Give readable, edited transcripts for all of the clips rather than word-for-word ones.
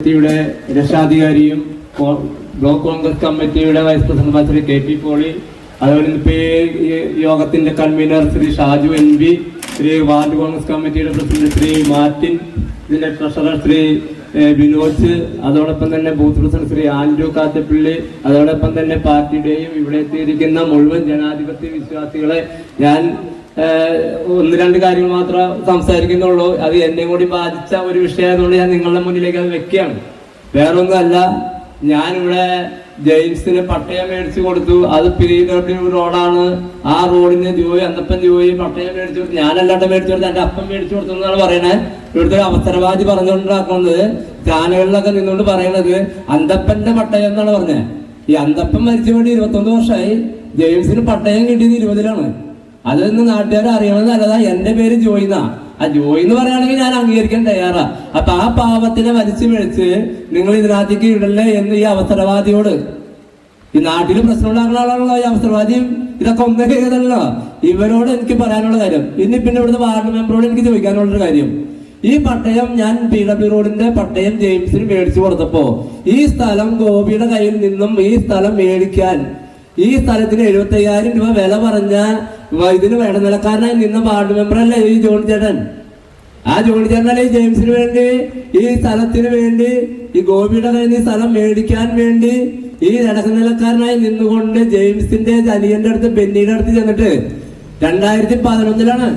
കമ്മിറ്റിയുടെ രക്ഷാധികാരിയും ബ്ലോക്ക് കോൺഗ്രസ് കമ്മിറ്റിയുടെ vice president Shri KP Poly, അതുപോലെ ഇപ്പോൾ ഈ യോഗത്തിന്റെ convener Shri Shaju NV, Shri ward Congress കമ്മിറ്റിയുടെ പ്രസിഡന്റ് ശ്രീ മാർട്ടിൻ, ഇതിന്റെ ട്രഷറർ ശ്രീ ബിനോജ്, അതോടൊപ്പം തന്നെ booth president Shri Andrew Kathappally, അതോടൊപ്പം തന്നെ പാർട്ടിയുടെയും ഇവിടെ എത്തിയിരിക്കുന്ന മുഴുവൻ ജനാധിപത്യ വിശ്വാസികളെ ഞാൻ ഒന്ന് രണ്ട് കാര്യങ്ങൾ മാത്രം സംസാരിക്കുന്നുള്ളൂ. അത് എന്നെ കൂടി ബാധിച്ച ഒരു വിഷയമായതുകൊണ്ട് ഞാൻ നിങ്ങളുടെ മുന്നിലേക്ക് അത് വെക്കുകയാണ്. വേറൊന്നുമല്ല, ഞാനിവിടെ ജെയിംസിന് പട്ടയം മേടിച്ചു കൊടുത്തു. അത് PW റോഡാണ്. ആ റോഡിന് അന്തപ്പൻ ജോയി പട്ടയം മേടിച്ചു കൊടുത്തു. ഞാനല്ലാണ്ട് മേടിച്ചു കൊടുത്തു, എന്റെ അപ്പം മേടിച്ചു കൊടുത്തു എന്നാണ് പറയണത്. ഇവിടുത്തെ അവസരവാദി പറഞ്ഞുകൊണ്ടാക്കുന്നത് ചാനലുകളിലൊക്കെ നിന്നുകൊണ്ട് പറയണത് അന്തപ്പന്റെ പട്ടയം എന്നാണ് പറഞ്ഞത്. ഈ അന്തപ്പൻ മരിച്ചു വേണ്ടി 21 വർഷമായി. ജെയിംസിന് പട്ടയം കിട്ടിയത് 20-ലാണ്. അതൊന്ന് നാട്ടുകാരെ അറിയണമെന്ന് നല്ലതാ. എന്റെ പേര് ജോയിന്ന. ആ ജോയി എന്ന് പറയുകയാണെങ്കിൽ ഞാൻ അംഗീകരിക്കാൻ തയ്യാറാ. അപ്പൊ ആ പാവത്തിനെ വലിച്ചു വിളിച്ച് നിങ്ങൾ ഇതിനകത്തേക്ക് ഇടല്ലേ എന്ന് ഈ അവസരവാദിയോട്, ഈ നാട്ടിൽ പ്രശ്നമുണ്ടാകുന്ന ആളാണല്ലോ ഈ അവസരവാദിയും. ഇതൊക്കെ ഒന്നും ചെയ്തല്ലോ. ഇവരോട് എനിക്ക് പറയാനുള്ള കാര്യം, പിന്നെ ഇവിടുത്തെ വാർഡ് മെമ്പറോട് എനിക്ക് ചോദിക്കാനുള്ളൊരു കാര്യം, ഈ പട്ടയം ഞാൻ PW റോഡിന്റെ പട്ടയം ജെയിംസിന് മേടിച്ചു കൊടുത്തപ്പോ ഈ സ്ഥലം ഗോപിയുടെ കയ്യിൽ നിന്നും ഈ സ്ഥലം മേടിക്കാൻ ഈ സ്ഥലത്തിന് 75,000 രൂപ വില പറഞ്ഞ ഇതിന് ഇടനിലക്കാരനായി നിന്ന വാർഡ് മെമ്പറല്ലേ ഈ ജോണി ചേട്ടൻ. ആ ജോണി ചേട്ടനല്ലേ ഈ ജെയിംസിന് വേണ്ടി, ഈ സ്ഥലത്തിന് വേണ്ടി, ഈ ഗോപിയുടെ കയ്യിൽ നിന്ന് സ്ഥലം മേടിക്കാൻ വേണ്ടി ഈ ഇടനിലക്കാരനായി നിന്നുകൊണ്ട് ജെയിംസിന്റെ അനിയന്റെ അടുത്ത് ബെന്നിയുടെ അടുത്ത് ചെന്നിട്ട് 2011-ലാണ്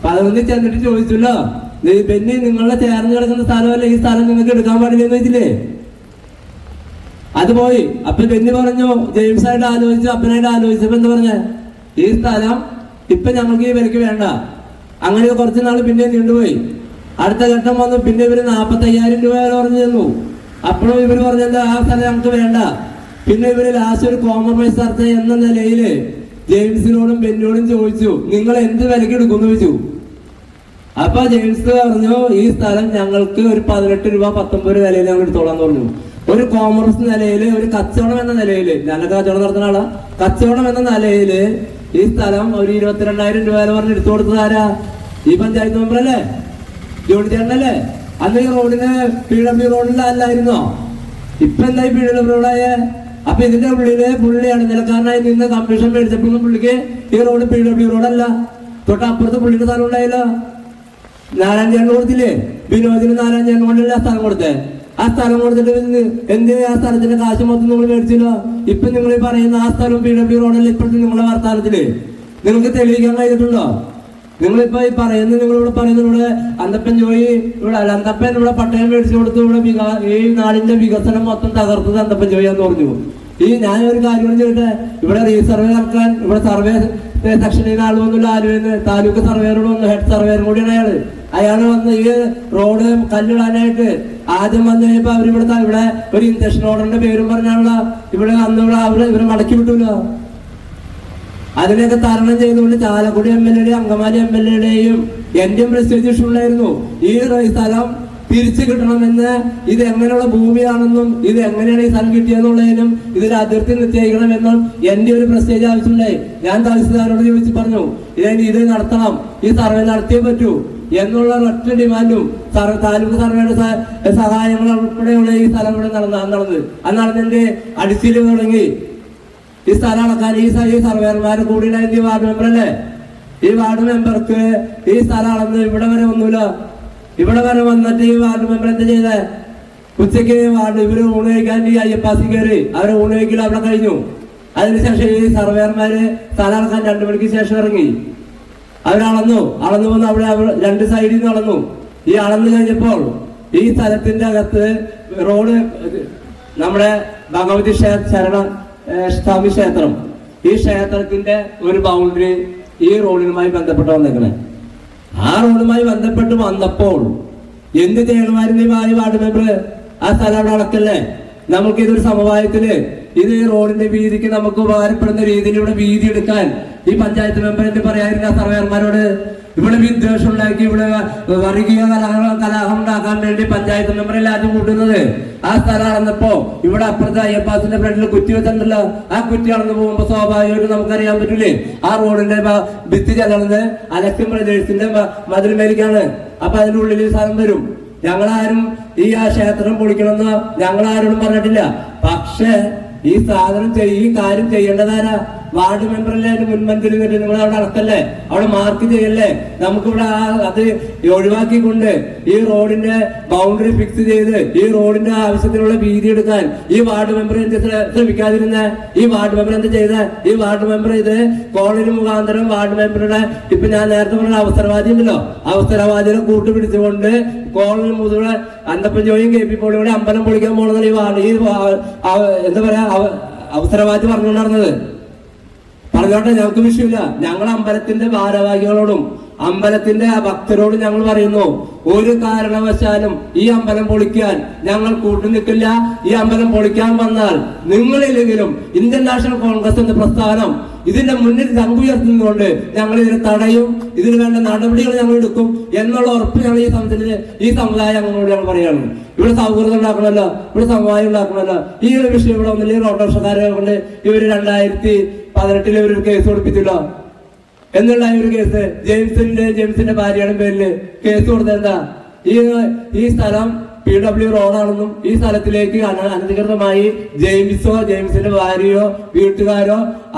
11 ചെന്നിട്ട് ചോദിച്ചല്ലോ, ബെന്നി നിങ്ങളെ ചേർന്ന് കിടക്കുന്ന സ്ഥലമല്ല, ഈ സ്ഥലം നിങ്ങൾക്ക് എടുക്കാൻ പാടില്ലെന്ന് വെച്ചില്ലേ. അത് പോയി. അപ്പൊ ബെന്നി പറഞ്ഞു, ജെയിംസ് ആയിട്ട് ആലോചിച്ചു, അപ്പനായിട്ട് ആലോചിച്ചപ്പോ എന്താ പറഞ്ഞ, ഈ സ്ഥലം ഇപ്പൊ ഞങ്ങൾക്ക് ഈ വിലക്ക് വേണ്ട. അങ്ങനെ കുറച്ച് നാൾ പിന്നെ നീണ്ടുപോയി. അടുത്ത ഘട്ടം വന്നു. പിന്നെ ഇവര് 45,000 രൂപ വില പറഞ്ഞു തന്നു. അപ്പോഴും ഇവര് പറഞ്ഞെന്താ ആ സ്ഥലം ഞങ്ങൾക്ക് വേണ്ട. പിന്നെ ഇവര് ലാസ്റ്റ് ഒരു കോംപ്രമൈസ് നടത്ത എന്ന നിലയില് ജെയിംസിനോടും ബെന്നിയോടും ചോദിച്ചു, നിങ്ങൾ എന്ത് വിലക്ക് എടുക്കുമെന്ന് ചോദിച്ചു. അപ്പൊ ജെയിംസ് പറഞ്ഞു, ഈ സ്ഥലം ഞങ്ങൾക്ക് ഒരു 18 രൂപ 19 രൂപ വിലയിൽ ഞങ്ങൾ എടുത്തോളാന്ന് പറഞ്ഞു. ഒരു കോമേഴ്സ് നിലയില്, ഒരു കച്ചവടം എന്ന നിലയില്, ഞാനൊക്കെ കച്ചവടം നടത്തുന്ന ആളാ, കച്ചവടം എന്ന നിലയില് ഈ സ്ഥലം ഒരു 22,000 രൂപ വില പറഞ്ഞ് എടുത്തു കൊടുത്തത് ആരാ? ഈ പഞ്ചായത്ത് മെമ്പറല്ലേ, ജോണി ചേട്ടനല്ലേ. അന്ന് ഈ റോഡിന് PW റോഡിലല്ലായിരുന്നോ? ഇപ്പൊ എന്തായി PW റോഡായ? അപ്പൊ ഇതിന്റെ ഉള്ളില് പുള്ളി ഇടനിലക്കാരനായി നിന്ന് കമ്മീഷൻ മേടിച്ചപ്പോഴൊന്നും പുള്ളിക്ക് ഈ റോഡ് PW റോഡല്ല. തൊട്ടപ്പുറത്ത് പുള്ളിയുടെ സ്ഥലം ഉണ്ടായില്ലോ. 4-5 ചേട്ടൻ കൊടുത്തില്ലേ? വിനോദിന് 4-5 ചേട്ടൻ കൊണ്ടല്ലേ ആ സ്ഥലം കൊടുത്തേ. ആ സ്ഥലം കൊടുത്തിട്ട് എന്ത് ആ സ്ഥലത്തിന്റെ കാശ് മൊത്തം നിങ്ങൾ മേടിച്ചല്ലോ. ഇപ്പൊ നിങ്ങൾ പറയുന്ന ആ സ്ഥലം PW റോഡല്ല. ഇപ്പോഴത്തെ നിങ്ങളുടെ വർത്താനത്തില് നിങ്ങൾക്ക് തെളിയിക്കാൻ കഴിഞ്ഞിട്ടുണ്ടോ? നിങ്ങളിപ്പോ ഈ പറയുന്നത്, നിങ്ങളിവിടെ പറയുന്നത് ഇവിടെ അന്തപ്പൻ ജോയി, ഇവിടെ അന്തപ്പൻ ഇവിടെ പട്ടയം മേടിച്ചു കൊടുത്തു, ഇവിടെ ഈ നാടിന്റെ വികസനം മൊത്തം തകർത്തത് അന്തപ്പൻ ജോയിയാന്ന് പറഞ്ഞു. ഞാനൊരു കാര്യം ചോദിട്ടെ, ഇവിടെ റീസർവേ നടക്കാൻ ഇവിടെ സർവേ സെക്ഷനിൽ നിന്ന് ആൾ വന്നില്ല. ആലുവെന്ന് താലൂക്ക് സർവേയറോട് വന്നു, ഹെഡ് സർവേയറും കൂടിയാണ് അയാള് വന്ന് ഈ റോഡ് കല്ലിടാനായിട്ട് ആദ്യം വന്നു കഴിഞ്ഞപ്പോ ഇവിടെ ഒരു ഇൻജക്ഷൻ ഓർഡറിന്റെ പേരും പറഞ്ഞാണല്ലോ ഇവിടെ അന്ന് ഇവരെ മടക്കി വിട്ടൂലോ. അതിനെയൊക്കെ തരണം ചെയ്തുകൊണ്ട് ചാലക്കുടി MLA, അങ്കമാലി MLA-യുടെയും എന്റെയും പ്രസിദ്ധീഷൻ ഉണ്ടായിരുന്നു. ഈ സ്ഥലം തിരിച്ചു കിട്ടണമെന്ന്, ഇത് എങ്ങനെയുള്ള ഭൂമിയാണെന്നും ഇത് എങ്ങനെയാണ് ഈ സ്ഥലം കിട്ടിയെന്നുള്ളതിനും ഇതിൽ അതിർത്തി നിശ്ചയിക്കണമെന്നും എന്റെ ഒരു പ്രസ്റ്റേജ് ആവശ്യമുണ്ടായി. ഞാൻ തഹസിൽദാരോട് ചോദിച്ചു പറഞ്ഞു, ഇത് നടത്തണം, ഈ സർവേ നടത്തിയേ പറ്റൂ എന്നുള്ള ഒറ്റ ഡിമാൻഡും താലൂക്ക് സർവേയുടെ സഹായങ്ങൾ ഉൾപ്പെടെയുള്ള ഈ സ്ഥലം ഇവിടെ നടന്നതിന്റെ അടിച്ചില് തുടങ്ങി ഈ സ്ഥലം അളക്കാൻ ഈ സർവേർമാർ കൂടിയിട്ട് ഈ വാർഡ് മെമ്പറല്ലേ. ഈ വാർഡ് മെമ്പർക്ക് ഈ സ്ഥലം അളന്ന് ഇവിടെ വരെ ഒന്നുമില്ല. ഇവിടെ വരെ വന്നിട്ട് ഈ വാർഡ് മെമ്പർ എന്താ ചെയ്തേ? ഉച്ചയ്ക്ക് വാർഡ് ഇവര് ഊണ് കഴിക്കാൻ ഈ അയ്യപ്പാസി കയറി, അവര് ഊണ് കഴിക്കില്ല, അവിടെ കഴിഞ്ഞു. അതിനുശേഷം ഈ സർവേർമാര് സ്ഥലം അളക്കാൻ 2 മണിക്ക് ശേഷം ഇറങ്ങി. അവരളന്നു വന്ന് അവിടെ 2 സൈഡിൽ നിന്ന് അളന്നു. ഈ അളന്നു കഴിഞ്ഞപ്പോൾ ഈ സ്ഥലത്തിന്റെ അകത്ത് റോഡ്, നമ്മുടെ ഭഗവതി സ്വാമി ക്ഷേത്രം, ഈ ക്ഷേത്രത്തിന്റെ ഒരു ബൗണ്ടറി ഈ റോഡിനുമായി ബന്ധപ്പെട്ട് വന്നേക്കണേ. ആ റോഡുമായി ബന്ധപ്പെട്ട് വന്നപ്പോൾ എന്ത് ചെയ്യണമായിരുന്നു ഈ വാർഡ് മെമ്പർ? ആ സ്ഥലം അവിടെ അളക്കല്ലേ. നമുക്ക് ഇതൊരു സമവായത്തില് ഇത് ഈ റോഡിന്റെ വീതിക്ക് നമുക്ക് ഉപകാരപ്പെടുന്ന രീതിയിൽ ഇവിടെ വീതി എടുക്കാൻ ഈ പഞ്ചായത്ത് മെമ്പർ എന്ത് പറയാതിരുന്ന സർവേർമാരോട്? ഇവിടെ വിദ്വേഷം ഉണ്ടാക്കി, ഇവിടെ വർഗീയ കലാഹം ഉണ്ടാക്കാൻ വേണ്ടി പഞ്ചായത്ത് മെമ്പറല്ലേ ആദ്യം കൂട്ടുന്നത്. ആ സ്ഥലം അളന്നപ്പോ ഇവിടെ അപ്പുറത്തെ അയ്യപ്പാസിന്റെ ഫ്രണ്ടിൽ കുറ്റി വെച്ചിട്ടുണ്ടല്ലോ. ആ കുറ്റി അളന്ന് പോകുമ്പോ സ്വാഭാവികമായിട്ട് നമുക്കറിയാൻ പറ്റൂലേ ആ റോഡിന്റെ ഭിത്തി ചെല്ലുന്നത് അലക്ഷൻ ബ്രദേഴ്സിന്റെ മതിൽ മേലിക്കാണ്. അപ്പൊ അതിന്റെ ഉള്ളിൽ സ്ഥലം വരും. ഞങ്ങളാരും ആ ക്ഷേത്രം പൊളിക്കണമെന്ന് ഞങ്ങൾ ആരോടും പറഞ്ഞിട്ടില്ല. പക്ഷേ ഈ സാധനം ഈ കാര്യം ചെയ്യേണ്ടതാരാ? വാർഡ് മെമ്പറല്ലേ അതിന് മുൻപന്തിൽ നിന്നിട്ട് നിങ്ങൾ അവിടെ നടക്കല്ലേ, അവിടെ മാർക്ക് ചെയ്യല്ലേ? നമുക്കിവിടെ അത് ഒഴിവാക്കിക്കൊണ്ട് ഈ റോഡിന്റെ ബൗണ്ടറി ഫിക്സ് ചെയ്ത് ഈ റോഡിന്റെ ആവശ്യത്തിനുള്ള വീതി എടുക്കാൻ ഈ വാർഡ് മെമ്പർ എന്ത് ശ്രമിക്കാതിരുന്ന? ഈ വാർഡ് മെമ്പർ എന്ത് ചെയ്ത? ഈ വാർഡ് മെമ്പർ ഇത് കോളനി മുഖാന്തരം വാർഡ് മെമ്പറുടെ ഇപ്പൊ ഞാൻ നേരത്തെ പറഞ്ഞ അവസരവാദി ഉണ്ടല്ലോ, അവസരവാദികളെ കൂട്ടുപിടിച്ചുകൊണ്ട് കോളനി മുതൽ അന്തപ്പൻ ജോയും കെ പി പോളിയുടെ അമ്പലം പൊളിക്കാൻ പോകണമെന്നാണ് ഈ വാർഡ് എന്താ പറയാ അവസരവാദി പറഞ്ഞു നടന്നത്. പറഞ്ഞോട്ടെ, ഞങ്ങൾക്ക് വിഷയമില്ല. ഞങ്ങൾ അമ്പലത്തിന്റെ ഭാരവാഹികളോടും അമ്പലത്തിന്റെ ഭക്തരോടും ഞങ്ങൾ പറയുന്നു, ഒരു കാരണവശാലും ഈ അമ്പലം പൊളിക്കാൻ ഞങ്ങൾ കൂട്ടുനിൽക്കില്ല. ഈ അമ്പലം പൊളിക്കാൻ വന്നാൽ നിങ്ങളില്ലെങ്കിലും ഇന്ത്യൻ നാഷണൽ കോൺഗ്രസ് എന്ന പ്രസ്ഥാനം ഇതിന്റെ മുന്നിൽ ശങ്കുയർത്തുന്നതുകൊണ്ട് ഞങ്ങൾ ഇതിനെ തടയും, ഇതിന് വേണ്ട നടപടികൾ ഞങ്ങൾ എടുക്കും എന്നുള്ള ഉറപ്പ് ഞങ്ങൾ ഈ സമുദായം ഞങ്ങളോട് ഞങ്ങൾ പറയാണ്. ഇവിടെ സൗഹൃദം ഉണ്ടാക്കണമല്ലോ, ഇവിടെ സമവായം ഉണ്ടാക്കണമല്ലോ. ഈ ഒരു വിഷയം ഇവിടെ ഒന്നില്ലേ ഓട്ടോറിക്ഷക്കാരെ കൊണ്ട് ഇവര് 2018 ഇവരൊരു കേസ് കൊടുപ്പിച്ചല്ലോ. എന്നുള്ള ഒരു കേസ് ജെയിംസിന്റെ ഭാര്യയുടെ പേരില് കേസ് കൊടുത്തത് എന്താ? ഈ സ്ഥലം PW റോഡാണെന്നും ഈ സ്ഥലത്തിലേക്ക് അനധികൃതമായി ജെയിംസിന്റെ ഭാര്യയോ വീട്ടുകാരോ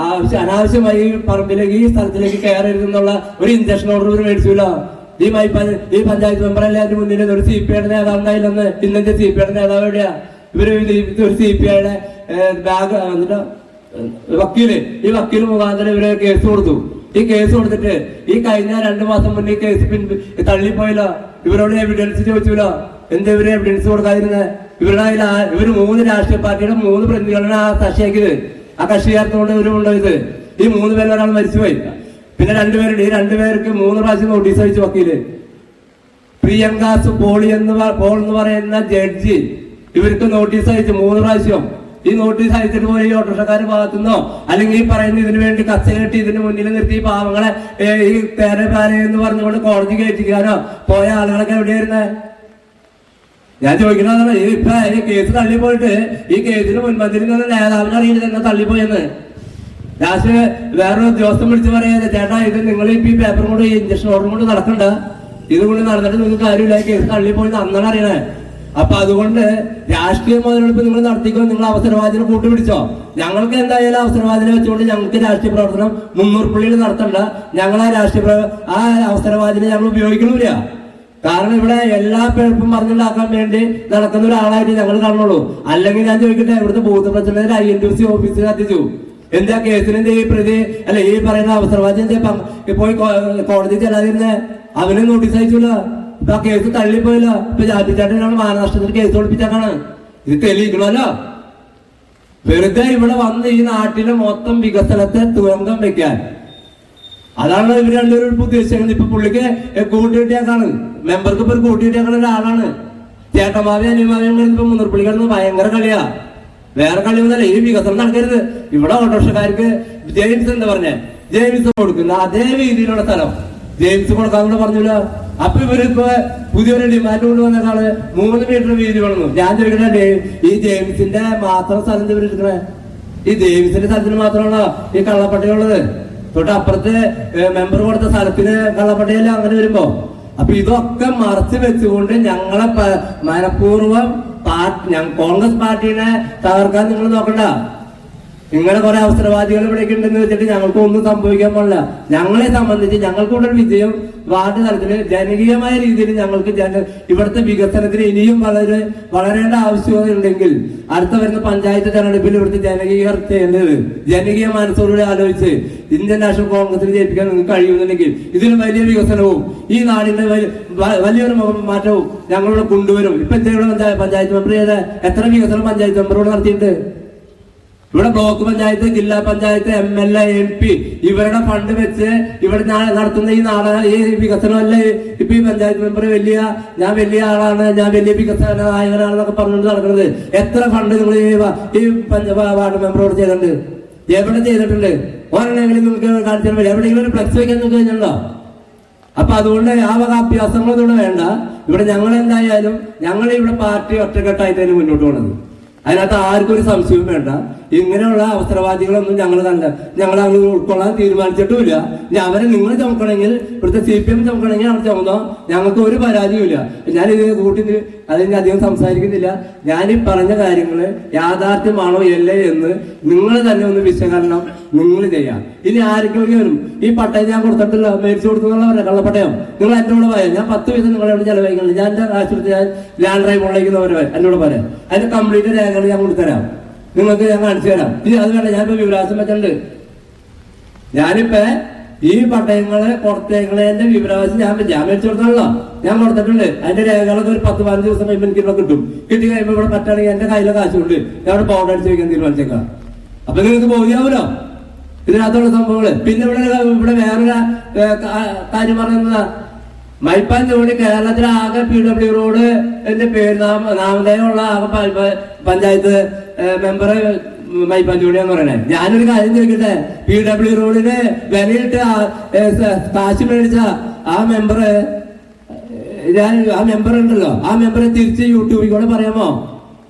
അനാവശ്യമായി പറമ്പിലേക്ക് ഈ സ്ഥലത്തിലേക്ക് കയറരുതെന്നുള്ള ഒരു ഇൻജക്ഷൻ ഓർഡർ ഇവർ മേടിച്ചില്ല. ഈ പഞ്ചായത്ത് മെമ്പറല്ലേ അതിന് മുന്നിൽ ഒരു CPIയുടെ നേതാവ് ഉണ്ടായില്ലെന്ന്. ഇന്നത്തെ CPIയുടെ നേതാവ് എവിടെയാ? ഇവര് ഒരു CPIയുടെ ബാഗ് എന്നിട്ട് ഈ വക്കീല് മുഖാന്തരം ഇവര് കേസ് കൊടുത്തു. ഈ കേസ് കൊടുത്തിട്ട് ഈ കഴിഞ്ഞ 2 മാസം മുന്നേ കേസ് തള്ളിപ്പോയില്ല. ഇവരോട് എവിഡൻസ് ചോദിച്ചില്ല. എന്താ ഇവര് എവിഡൻസ് കൊടുക്കാതിരുന്നത്? ഇവര് 3 രാഷ്ട്രീയ പാർട്ടിയുടെ 3 പ്രതിനിധികളാണ് ആ കക്ഷിയാക്കിയത്. ആ കക്ഷി ചേർത്തുകൊണ്ട് ഇവരും കൊണ്ടുപോയത്. ഈ 3 പേരിൽ ഒരാൾ മരിച്ചുപോയി. പിന്നെ 2 പേരുണ്ട്. ഈ 2 പേർക്ക് 3 പ്രാവശ്യം നോട്ടീസ് അയച്ചു വക്കീല്. പ്രിയങ്ക പോൾ എന്ന് പറയുന്ന ജഡ്ജി ഇവർക്ക് നോട്ടീസ് അയച്ചു 3 പ്രാവശ്യം. ഈ നോട്ടീസ് അയച്ചിട്ട് പോയി ഈ ഓട്ടോറിക്ഷക്കാരുടെ ഭാഗത്തുനിന്നോ അല്ലെങ്കിൽ ഈ പറയുന്ന ഇതിനു വേണ്ടി കച്ച കെട്ടി ഇതിന് മുന്നിൽ നിർത്തി പാവങ്ങളെ ഈ പേരപാല എന്ന് പറഞ്ഞുകൊണ്ട് കോടതി കയറ്റിക്കാനോ പോയ ആളുകളൊക്കെ എവിടെയായിരുന്നേ? ഞാൻ ചോദിക്കണതാണ്. ഇപ്പൊ ഈ കേസ് തള്ളിപ്പോയിട്ട് ഈ കേസിന് മുൻപന്തിൽ നിന്ന് നേതാവിനെ അറിയില്ല തന്നെ തള്ളിപ്പോയെന്ന്. ലാസ്റ്റ് വേറൊരു ഉദ്യോഗസ്ഥൻ വിളിച്ച് പറയാതെ, ചേട്ടാ ഇത് നിങ്ങൾ ഇപ്പൊ ഈ പേപ്പറും കൊണ്ട് ഇഞ്ചക്ഷൻ ഓർഡറും കൊണ്ട് നടക്കണ്ട, ഇതുകൊണ്ട് നടന്നിട്ട് നിങ്ങൾക്ക് കാര്യമില്ല, കേസ് തള്ളിപ്പോയി അന്നാണ് അറിയണേ. അപ്പൊ അതുകൊണ്ട് രാഷ്ട്രീയ മുതലെടുപ്പ് നിങ്ങൾ നടത്തിക്കോ, നിങ്ങൾ അവസരവാദിനെ കൂട്ടുപിടിച്ചോ. ഞങ്ങൾക്ക് എന്തായാലും അവസരവാദിനെ വെച്ചുകൊണ്ട് ഞങ്ങൾക്ക് രാഷ്ട്രീയ പ്രവർത്തനം 300 പുള്ളിയിൽ നടത്തണ്ട. ഞങ്ങൾ ആ അവസരവാദിനെ ഞങ്ങൾ ഉപയോഗിക്കണില്ല. കാരണം ഇവിടെ എല്ലാ പിഴപ്പും പറഞ്ഞുണ്ടാക്കാൻ വേണ്ടി നടക്കുന്ന ഒരാളായിട്ട് ഞങ്ങൾ കാണുള്ളൂ. അല്ലെങ്കിൽ ഞാൻ ചോദിക്കട്ടെ, ഇവിടുത്തെ ബൂത്ത് പ്രസിഡന്റ് INTUC ഓഫീസിൽ എത്തിച്ചു. എന്താ കേസിനെന്താ ഈ പ്രതി അല്ല ഈ പറയുന്ന അവസരവാദി എന്താ പോയി കോടതി ചെല്ലാതിരുന്നേ? അവന് നോട്ടീസ് അയച്ചില്ല. ഇപ്പൊ ആ കേസ് തള്ളിപ്പോയില്ല. ഇപ്പൊ ജാതിച്ചാട്ടിനാണ് മാനനഷ്ടത്തിന് കേസ് കൊടുപ്പിച്ചാണ്. ഇത് തെളിയിക്കണമല്ലോ. വെറുതെ ഇവിടെ വന്ന് ഈ നാട്ടിലെ മൊത്തം വികസനത്തെ തുരങ്കം വെക്കാൻ, അതാണ് ഇവർ രണ്ടുപേരും ഉദ്ദേശിക്കുന്നത്. ഇപ്പൊ പുള്ളിക്ക് കൂട്ടിയിട്ടേക്കാണ്, മെമ്പർക്ക് ഇപ്പൊ ഒരു കൂട്ടിയിട്ടേക്കുന്ന ഒരാളാണ്. ചേട്ടന്മാവി അനിയന്മാവിയും ഇപ്പൊ മുന്നൂർപ്പള്ളി കിടന്ന് ഭയങ്കര കളിയാ. വേറെ കളിയൊന്നല്ല. ഈ വികസനം നടക്കരുത്. ഇവിടെ ഓട്ടോറിക്ഷക്കാർക്ക് ജെയിംസ് എന്താ പറഞ്ഞേ, ജെയിംസ് കൊടുക്കുന്ന അതേ രീതിയിലുള്ള സ്ഥലം ജെയിംസ് കൊടുക്കാന്ന് പറഞ്ഞില്ല. അപ്പൊ ഇവരിപ്പോ പുതിയൊരു ഡിമാൻഡ് കൊണ്ടുവന്നേക്കാള് 3 മീറ്റർ വീതി വേണമെന്നു. ഞാൻ ചോദിക്കട്ടെ, ഈ ജെയിംസിന്റെ മാത്രം സ്ഥലം ഇവരെടുക്കണേ? ഈ ജെയിംസിന്റെ സ്ഥലത്തിന് മാത്രമാണോ ഈ കള്ളപ്പട്ടയുള്ളത്? തൊട്ട് അപ്പുറത്തെ മെമ്പർ കൊടുത്ത സ്ഥലത്തിന് കള്ളപ്പട്ടയല്ല അങ്ങനെ വരുമ്പോ. അപ്പൊ ഇതൊക്കെ മറച്ചു വെച്ചുകൊണ്ട് ഞങ്ങളെ മനഃപൂർവ്വം കോൺഗ്രസ് പാർട്ടിനെ തകർക്കാൻ നിങ്ങൾ നോക്കണ്ട. ഇങ്ങനെ കുറെ അവസരവാദികൾ ഇവിടേക്ക് ഉണ്ടെന്ന് വെച്ചിട്ട് ഞങ്ങൾക്ക് ഒന്നും സംഭവിക്കാൻ പാടില്ല. ഞങ്ങളെ സംബന്ധിച്ച് ഞങ്ങൾക്കൂടെ വിജയം വാർഡ് തലത്തില് ജനകീയമായ രീതിയിൽ ഞങ്ങൾക്ക് ഇവിടുത്തെ വികസനത്തിന് ഇനിയും വളരേണ്ട ആവശ്യകത ഉണ്ടെങ്കിൽ അടുത്ത വരുന്ന പഞ്ചായത്ത് തെരഞ്ഞെടുപ്പിൽ ഇവിടുത്തെ ചെയ്യേണ്ടത് ജനകീയ മനസ്സോടുകൂടി ആലോചിച്ച് ഇന്ത്യൻ നാഷണൽ കോൺഗ്രസിന് ജയിപ്പിക്കാൻ നിങ്ങൾക്ക് കഴിയുന്നുണ്ടെങ്കിൽ ഇതിന് വലിയ വികസനവും ഈ നാടിന്റെ വലിയൊരു മാറ്റവും ഞങ്ങളിവിടെ കൊണ്ടുവരും. ഇപ്പൊ ഇവിടെ പഞ്ചായത്ത് മെമ്പർ ചെയ്ത എത്ര വികസനം പഞ്ചായത്ത് മെമ്പറോട് നടത്തിയിട്ടുണ്ട്? ഇവിടെ ബ്ലോക്ക് പഞ്ചായത്ത്, ജില്ലാ പഞ്ചായത്ത്, MLA, MP ഇവരുടെ ഫണ്ട് വെച്ച് ഇവിടെ നടത്തുന്ന ഈ വികസനമല്ല. ഇപ്പൊ ഈ പഞ്ചായത്ത് മെമ്പർ ഞാൻ വലിയ ആളാണ്, ഞാൻ വലിയ വികസന നായകനാണെന്നൊക്കെ പറഞ്ഞുകൊണ്ട് നടക്കുന്നത്. എത്ര ഫണ്ട് നിങ്ങൾ ഈ വാർഡ് മെമ്പറോട് ചെയ്തിട്ടുണ്ട്? എവിടെ ചെയ്തിട്ടുണ്ട്? ഒരെണ്ണെങ്കിലും നിങ്ങൾക്ക് കാണിച്ചാൽ മതി. എവിടെയെങ്കിലും ഒരു ഫ്ലെക്സ് വെക്കാൻ നിങ്ങൾക്ക് കഴിഞ്ഞുണ്ടോ? അപ്പൊ അതുകൊണ്ട് ആ വക അഭ്യാസങ്ങളൊന്നും ഇവിടെ വേണ്ട. ഇവിടെ ഞങ്ങൾ എന്തായാലും ഇവിടെ പാർട്ടി ഒറ്റക്കെട്ടായിട്ടാണ് മുന്നോട്ട് പോകുന്നത്. അതിനകത്ത് ആർക്കും ഒരു സംശയവും വേണ്ട. ഇങ്ങനെയുള്ള അവസരവാദികളൊന്നും ഞങ്ങൾ അങ്ങ് ഉൾക്കൊള്ളാൻ തീരുമാനിച്ചിട്ടുമില്ല. ഇനി അവരെ നിങ്ങൾ ചുമക്കണമെങ്കിൽ, ഇവിടുത്തെ CPM ചുമക്കണമെങ്കിൽ അവർ ചുമന്നോ, ഞങ്ങൾക്ക് ഒരു പരാതിയുമില്ല. ഞാനിത് കൂട്ടി അതിന് അധികം സംസാരിക്കുന്നില്ല. ഞാൻ ഈ പറഞ്ഞ കാര്യങ്ങൾ യാഥാർത്ഥ്യമാണോ അല്ലേ എന്ന് നിങ്ങൾ തന്നെ ഒന്ന് വിശകലനം നിങ്ങൾ ചെയ്യാം. ഇനി ആർക്കെങ്കിലും ഈ പട്ടയം ഞാൻ കൊടുത്തിട്ടില്ല, മേടിച്ചു കൊടുത്തുള്ള കള്ളപ്പട്ടയം നിങ്ങൾ എൻ്റെ കൂടെ പറയാം. ഞാൻ 10 പൈസ നിങ്ങളെവിടെ ചെലവഴിക്കുന്നില്ല. ഞാൻ എൻ്റെ ആശുപത്രി ഞാൻ ലാൻഡ് ഡ്രൈവ് കൊണ്ടേക്കുന്നവരെ എന്നോട് പറയാം. അതിന്റെ കംപ്ലീറ്റ് രേഖകൾ ഞാൻ കൊടുത്തരാം, നിങ്ങൾക്ക് ഞാൻ കാണിച്ചു തരാം. ഇനി അത് വേണ്ട, ഞാനിപ്പോ വിവരാവകാശം വെച്ചിട്ടുണ്ട്. ഞാനിപ്പോ ഈ പട്ടയങ്ങള് കൊടുത്തേങ്ങളെ വിവരാവകാശം ഞാൻ മേടിച്ചു കൊടുത്താണല്ലോ, ഞാൻ കൊടുത്തിട്ടുണ്ട്. അതിന്റെ രേഖകളൊക്കെ ഒരു 10-15 ദിവസം കഴിയുമ്പോൾ എനിക്കിവിടെ കിട്ടും. കിട്ടി കഴിയുമ്പോൾ ഇവിടെ പറ്റുകയാണെങ്കിൽ എന്റെ കയ്യിലെ കാശുണ്ട്, ഞാൻ ഇവിടെ പൗഡർ അടിച്ച് വെക്കാൻ തീരുമാനിച്ചേക്കാം. അപ്പൊ നിങ്ങൾക്ക് ബോധ്യാവൂലോ ഇതിനകത്തുള്ള സംഭവങ്ങള്. പിന്നെ ഇവിടെ വേറൊരു കാര്യം പറയുന്നതാ, മൈപ്പാൻ ജോലി കേരളത്തിലെ ആകെ PW റോഡ് എന്റെ പേര് നാമധേയമുള്ള ആകെ പഞ്ചായത്ത് മെമ്പർ മൈപ്പാൻ ജോലിയാന്ന് പറയണേ. ഞാനൊരു കാര്യം ചോദിക്കട്ടെ, PW റോഡിന് വിലയിട്ട് കാശ് മേടിച്ച ആ മെമ്പർ ഉണ്ടല്ലോ, ആ മെമ്പറെ തിരിച്ച് യൂട്യൂബിൽ കൂടെ പറയാമോ?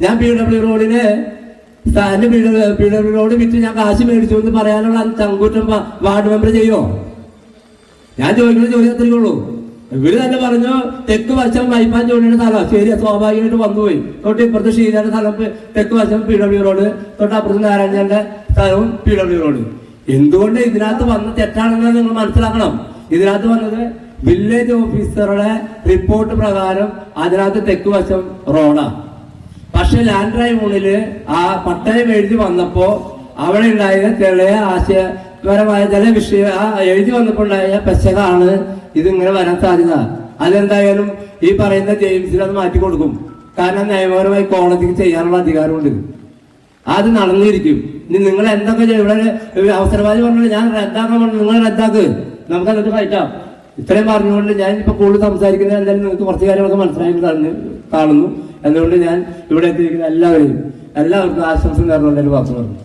ഞാൻ PW റോഡിന് PW റോഡ് വിറ്റ് ഞാൻ കാശ് മേടിച്ചു എന്ന് പറയാനുള്ള ചങ്കൂറ്റം വാർഡ് മെമ്പർ ചെയ്യോ? ഞാൻ ചോദിക്കുന്ന ചോദ്യം അത്രയേ ഉള്ളൂ. ഇവര് തന്നെ പറഞ്ഞു തെക്ക് വശം മൈപ്പാൻ ജോലിയുടെ സ്ഥലം. ശരി, സ്വാഭാവികമായിട്ട് വന്നുപോയി. തൊട്ട് ഇപ്പുറത്ത് ഷീലയുടെ സ്ഥലം തെക്ക് വശം PW റോഡ്, തൊട്ട് അപ്പുറത്ത് നാരായണന്റെ സ്ഥലവും PW റോഡ്. എന്തുകൊണ്ട് ഇതിനകത്ത് വന്ന തെറ്റാണെന്ന് നിങ്ങൾ മനസ്സിലാക്കണം. ഇതിനകത്ത് വന്നത് വില്ലേജ് ഓഫീസറുടെ റിപ്പോർട്ട് പ്രകാരം അതിനകത്ത് തെക്ക് വശം റോഡാണ്. പക്ഷെ ലാൻഡ് ട്രൈബ്യൂണലില് ആ പട്ടയം എഴുതി വന്നപ്പോ അവിടെ ഉണ്ടായ ചില ആശയപരമായ ചില വിഷയം എഴുതി വന്നപ്പോൾ ഉണ്ടായ പെശകാണ് ഇതിങ്ങനെ വരാൻ സാധ്യത. അതെന്തായാലും ഈ പറയുന്ന ജെയിംസിന് അത് മാറ്റി കൊടുക്കും. കാരണം നിയമപരമായി കോടതിക്ക് ചെയ്യാനുള്ള അധികാരമുണ്ട്. അത് നടന്നിരിക്കും. ഇനി നിങ്ങൾ എന്തൊക്കെ ഇവിടെ അവസരവാദി പറഞ്ഞാൽ ഞാൻ റദ്ദാക്കാൻ പറഞ്ഞു, നിങ്ങൾ റദ്ദാക്ക്, നമുക്ക് എന്നിട്ട് ഫൈറ്റാം. ഇത്രയും പറഞ്ഞുകൊണ്ട് ഞാൻ ഇപ്പൊ കൂടുതൽ സംസാരിക്കുന്നത് എന്തായാലും നിങ്ങൾക്ക് കുറച്ച് കാര്യങ്ങളൊക്കെ മനസ്സിലായി കാണുന്നു. അതുകൊണ്ട് ഞാൻ ഇവിടെ എത്തിയിരിക്കുന്ന എല്ലാവർക്കും ആശംസ നേർന്നുകൊണ്ട് വാക്ക് പറഞ്ഞു.